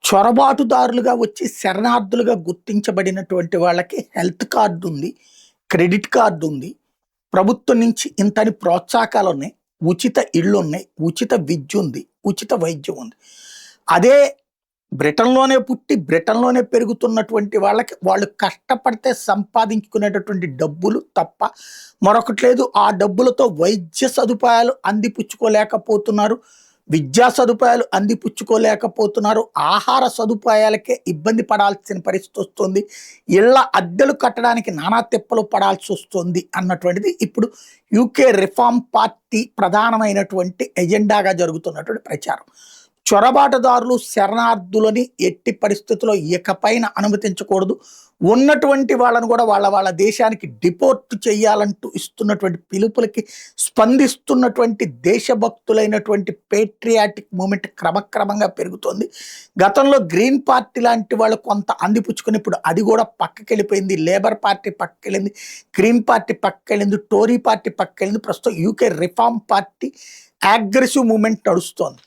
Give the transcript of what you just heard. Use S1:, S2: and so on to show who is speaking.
S1: చొరబాటుదారులుగా వచ్చి శరణార్థులుగా గుర్తించబడినటువంటి వాళ్ళకి health card ఉంది. క్రెడిట్ కార్డ్ ఉంది. ప్రభుత్వం నుంచి ఇంతని ప్రోత్సాహకాలున్నాయి. ఉచిత ఇళ్ళున్నాయి. ఉచిత విద్యుంది. ఉచిత వైద్యం ఉంది. అదే బ్రిటన్‌లోనే పుట్టి, బ్రిటన్‌లోనే పెరుగుతున్నటువంటి వాళ్ళకి వాళ్ళు కష్టపడితే సంపాదించుకునేటటువంటి డబ్బులు తప్ప మరొకటి లేదు. ఆ డబ్బులతో వైద్య సదుపాయాలు అందిపుచ్చుకోలేకపోతున్నారు. విద్యా సదుపాయాలు అందిపుచ్చుకోలేకపోతున్నారు. ఆహార సదుపాయాలకే ఇబ్బంది పడాల్సిన పరిస్థితి వస్తుంది. ఇళ్ళ అద్దెలు కట్టడానికి నానా తిప్పలు పడాల్సొస్తుంది అన్నటువంటిది ఇప్పుడు యూకే రిఫార్మ్ పార్టీ ప్రధానమైనటువంటి ఎజెండాగా జరుగుతున్నటువంటి ప్రచారం. చొరబాటుదారులు, శరణార్థులని ఎట్టి పరిస్థితుల్లో ఇకపైన అనుమతించకూడదు. ఉన్నటువంటి వాళ్ళను కూడా వాళ్ళ దేశానికి డిపోర్ట్ చేయాలంటూ ఇస్తున్నటువంటి పిలుపులకి స్పందిస్తున్నటువంటి దేశభక్తులైనటువంటి పేట్రియాటిక్ మూమెంట్ క్రమక్రమంగా పెరుగుతోంది. గతంలో గ్రీన్ పార్టీ లాంటి వాళ్ళు కొంత అందిపుచ్చుకుని ఇప్పుడు అది కూడా పక్కకెళ్ళిపోయింది. లేబర్ పార్టీ పక్కకెళ్ళింది. గ్రీన్ పార్టీ పక్కకెళ్ళింది. టోరీ పార్టీ పక్కకెళ్ళింది. ప్రస్తుతం UK reform party aggressive moment నడుస్తోంది.